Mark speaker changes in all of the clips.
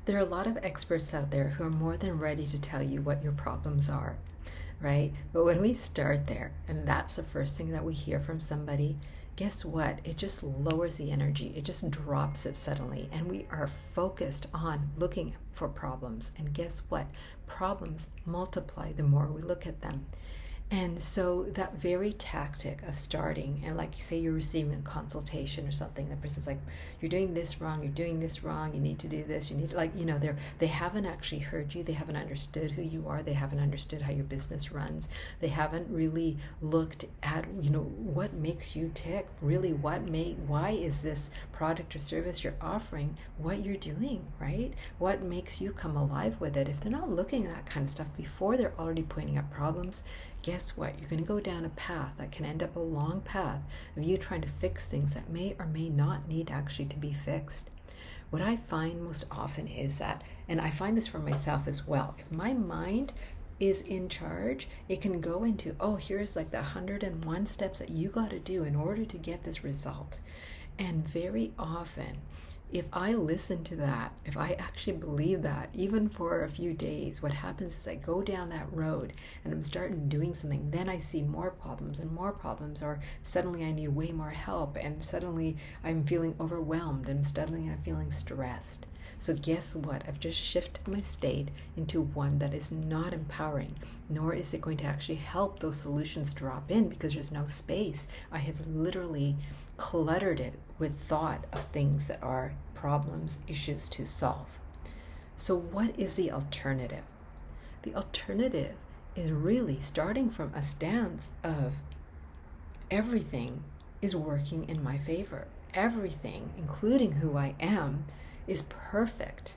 Speaker 1: There are a lot of experts out there who are more than ready to tell you what your problems are, right? But when we start there, and that's the first thing that we hear from somebody, guess what? It just lowers the energy. It just drops it suddenly. And we are focused on looking for problems. And guess what? Problems multiply the more we look at them. And so that very tactic of starting, and like you say you're receiving a consultation or something, the person's like, you're doing this wrong, you're doing this wrong, you need to do this, you need to, like, they haven't actually heard you, they haven't understood who you are, they haven't understood how your business runs, they haven't really looked at, what makes you tick, really why is this product or service you're offering what you're doing, right? What makes you come alive with it? If they're not looking at that kind of stuff before they're already pointing out problems, guess what? You're going to go down a path that can end up a long path of you trying to fix things that may or may not need actually to be fixed. What I find most often is that, and I find this for myself as well, if my mind is in charge, it can go into, here's like the 101 steps that you got to do in order to get this result. And very often, if I listen to that, if I actually believe that, even for a few days, what happens is I go down that road and I'm starting doing something, then I see more problems and more problems, or suddenly I need way more help, and suddenly I'm feeling overwhelmed, and suddenly I'm feeling stressed. So guess what? I've just shifted my state into one that is not empowering, nor is it going to actually help those solutions drop in, because there's no space. I have literally cluttered it with thought of things that are problems, issues to solve. So what is the alternative? The alternative is really starting from a stance of everything is working in my favor. Everything, including who I am, is perfect.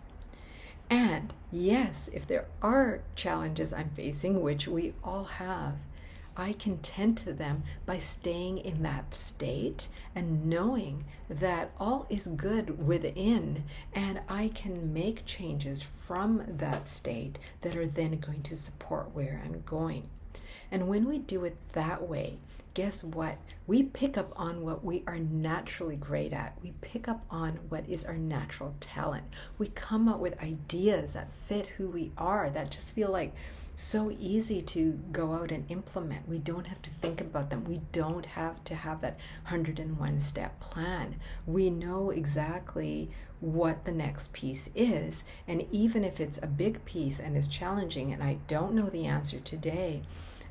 Speaker 1: And yes, if there are challenges I'm facing, which we all have, I can tend to them by staying in that state and knowing that all is good within, and I can make changes from that state that are then going to support where I'm going. And when we do it that way, guess what? We pick up on what we are naturally great at. We pick up on what is our natural talent. We come up with ideas that fit who we are, that just feel like so easy to go out and implement. We don't have to think about them. We don't have to have that 101 step plan. We know exactly what the next piece is. And even if it's a big piece and is challenging and I don't know the answer today,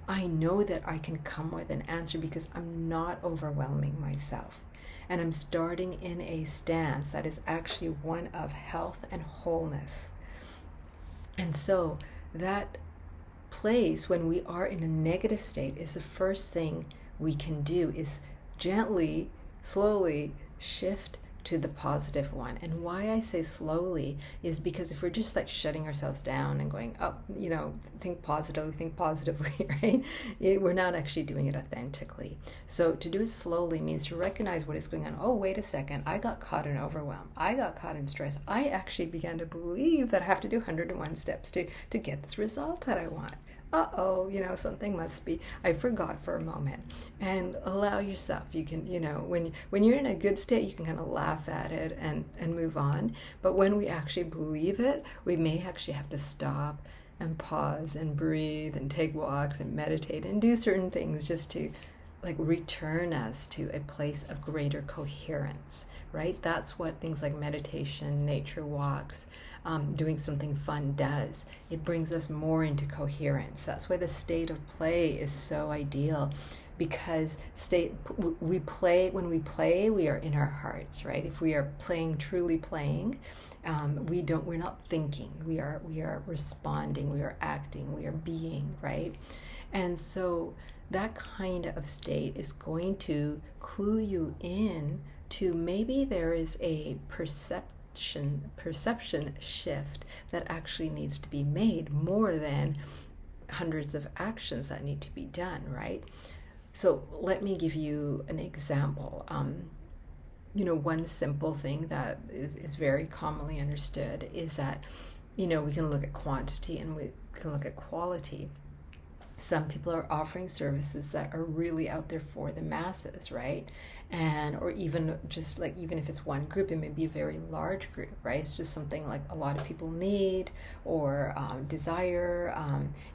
Speaker 1: I know that I can come with an answer because I'm not overwhelming myself. And I'm starting in a stance that is actually one of health and wholeness. And so that place when we are in a negative state is the first thing we can do, is gently, slowly shift to the positive one. And why I say slowly is because if we're just like shutting ourselves down and going, think positively, right? We're not actually doing it authentically. So to do it slowly means to recognize what is going on. Oh, wait a second. I got caught in overwhelm. I got caught in stress. I actually began to believe that I have to do 101 steps to get this result that I want. Something must be, I forgot for a moment. And allow yourself, you can, when you're in a good state, you can kind of laugh at it and move on. But when we actually believe it, we may actually have to stop and pause and breathe and take walks and meditate and do certain things just to return us to a place of greater coherence, right? That's what things like meditation, nature walks, doing something fun does. It brings us more into coherence. That's why the state of play is so ideal, because when we play, we are in our hearts, right? If we are truly playing, we're not thinking. We are responding. We are acting. We are being, right? And so that kind of state is going to clue you in to maybe there is a perception shift that actually needs to be made, more than hundreds of actions that need to be done, right? So let me give you an example. One simple thing that is very commonly understood is that, we can look at quantity and we can look at quality. Some people are offering services that are really out there for the masses, right? And or even just like, even if it's one group, it may be a very large group, right? It's just something like a lot of people need or desire,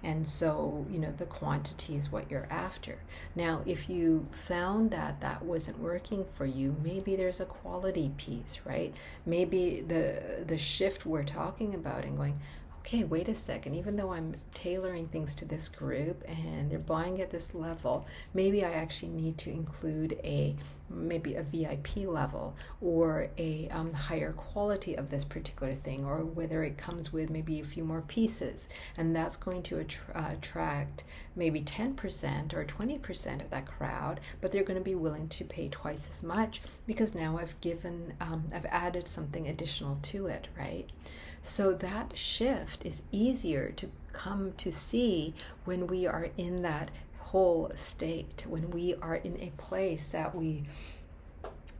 Speaker 1: and so the quantity is what you're after. Now, if you found that that wasn't working for you, maybe there's a quality piece, right? Maybe the shift we're talking about and going, okay, wait a second, even though I'm tailoring things to this group and they're buying at this level, maybe I actually need to include maybe a VIP level or a higher quality of this particular thing, or whether it comes with maybe a few more pieces, and that's going to attract maybe 10% or 20% of that crowd, but they're going to be willing to pay twice as much because now I've added something additional to it, right? So that shift is easier to come to see when we are in that whole state, when we are in a place that we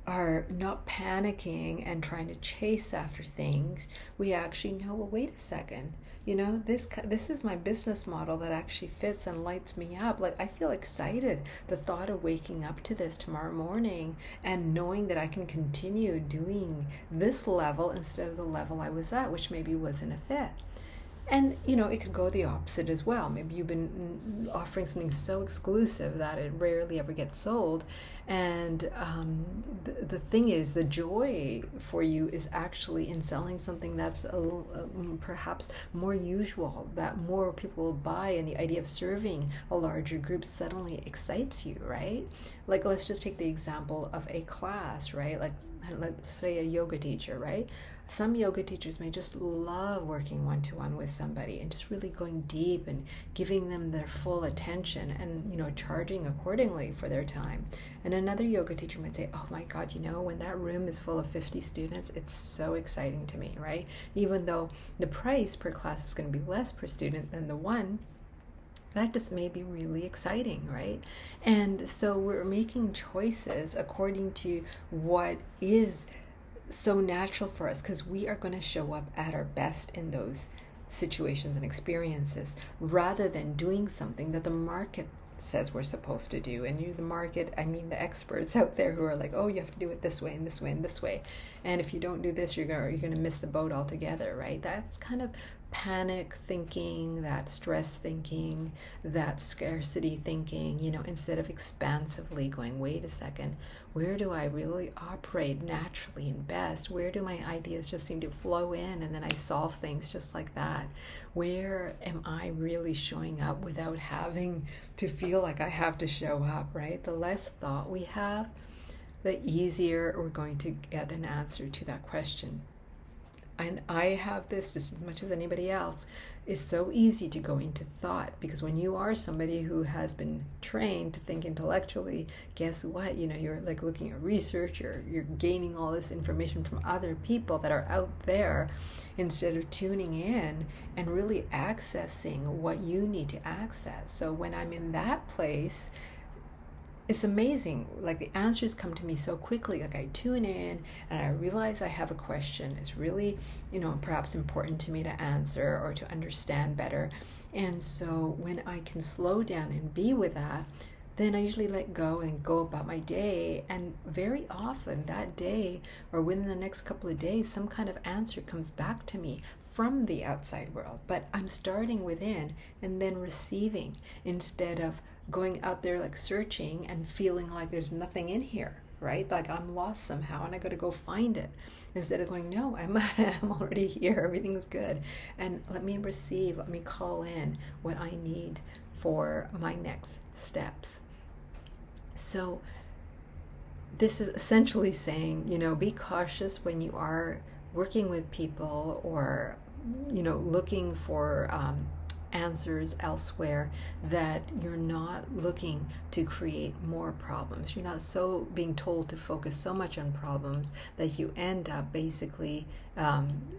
Speaker 1: are not panicking and trying to chase after things. We actually know, well, wait a second, this is my business model that actually fits and lights me up. Like, I feel excited, the thought of waking up to this tomorrow morning and knowing that I can continue doing this level instead of the level I was at, which maybe wasn't a fit. And it could go the opposite as well. Maybe you've been offering something so exclusive that it rarely ever gets sold. And the thing is, the joy for you is actually in selling something that's perhaps more usual, that more people will buy, and the idea of serving a larger group suddenly excites you, right? Like, let's just take the example of a class, right? Like, let's say a yoga teacher, right? Some yoga teachers may just love working one-to-one with somebody and just really going deep and giving them their full attention and, charging accordingly for their time. And another yoga teacher might say, oh my God, when that room is full of 50 students, it's so exciting to me, right? Even though the price per class is going to be less per student than the one, that just may be really exciting, right? And so we're making choices according to what is so natural for us, because we are going to show up at our best in those situations and experiences, rather than doing something that the market says we're supposed to do. And the market, I mean the experts out there who are like, oh, you have to do it this way and this way and this way, and if you don't do this, you're going to miss the boat altogether, right? That's kind of panic thinking, that stress thinking, that scarcity thinking, instead of expansively going, wait a second, where do I really operate naturally and best? Where do my ideas just seem to flow in and then I solve things just like that? Where am I really showing up without having to feel like I have to show up, right? The less thought we have, the easier we're going to get an answer to that question. And I have this just as much as anybody else. It's so easy to go into thought, because when you are somebody who has been trained to think intellectually, guess what? You're like looking at research, you're gaining all this information from other people that are out there, instead of tuning in and really accessing what you need to access. So when I'm in that place, it's amazing. Like, the answers come to me so quickly. Like, I tune in and I realize I have a question. It's really, perhaps important to me to answer or to understand better. And so when I can slow down and be with that, then I usually let go and go about my day. And very often that day, or within the next couple of days, some kind of answer comes back to me from the outside world. But I'm starting within and then receiving, instead of going out there like searching and feeling like there's nothing in here, right? Like I'm lost somehow and I got to go find it, instead of going, no, I'm already here, everything's good, and let me receive, let me call in what I need for my next steps. So this is essentially saying, be cautious when you are working with people, or looking for answers elsewhere, that you're not looking to create more problems. You're not so being told to focus so much on problems that you end up basically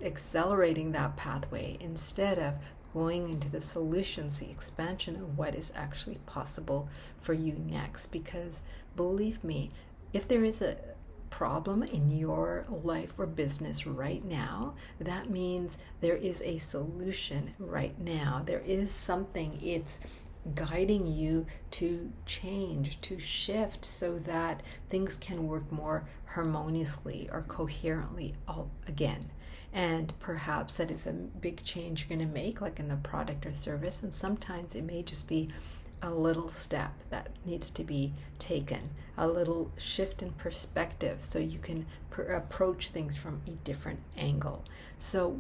Speaker 1: accelerating that pathway, instead of going into the solutions, the expansion of what is actually possible for you next. Because believe me, if there is a problem in your life or business right now, that means there is a solution right now. There is something, it's guiding you to change, to shift so that things can work more harmoniously or coherently all again. And perhaps that is a big change you're going to make, like in the product or service. And sometimes it may just be a little step that needs to be taken, a little shift in perspective so you can approach things from a different angle. So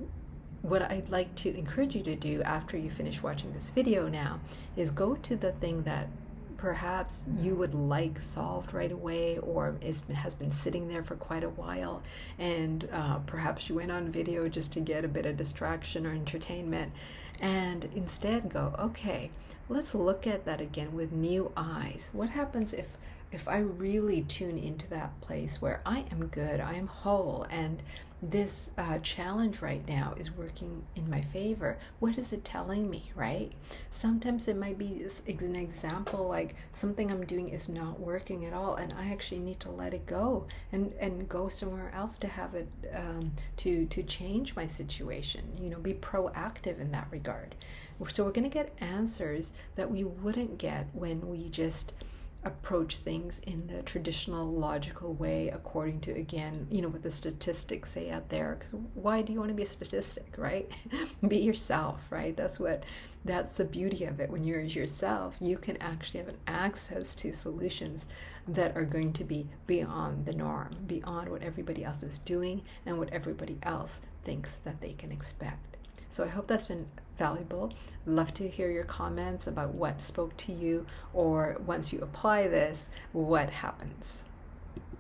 Speaker 1: what I'd like to encourage you to do after you finish watching this video now is go to the thing that perhaps you would like solved right away, or has been sitting there for quite a while, and perhaps you went on video just to get a bit of distraction or entertainment, and instead go, okay, let's look at that again with new eyes. What happens if I really tune into that place where I am good, I am whole, and this challenge right now is working in my favor? What is it telling me, right? Sometimes it might be an example like something I'm doing is not working at all, and I actually need to let it go and go somewhere else to have it to change my situation, be proactive in that regard. So we're going to get answers that we wouldn't get when we just approach things in the traditional logical way according to, again, what the statistics say out there. Because why do you want to be a statistic, right? Be yourself, right? That's the beauty of it. When you're yourself, you can actually have an access to solutions that are going to be beyond the norm, beyond what everybody else is doing and what everybody else thinks that they can expect. So I hope that's been valuable. Love to hear your comments about what spoke to you, or once you apply this, what happens.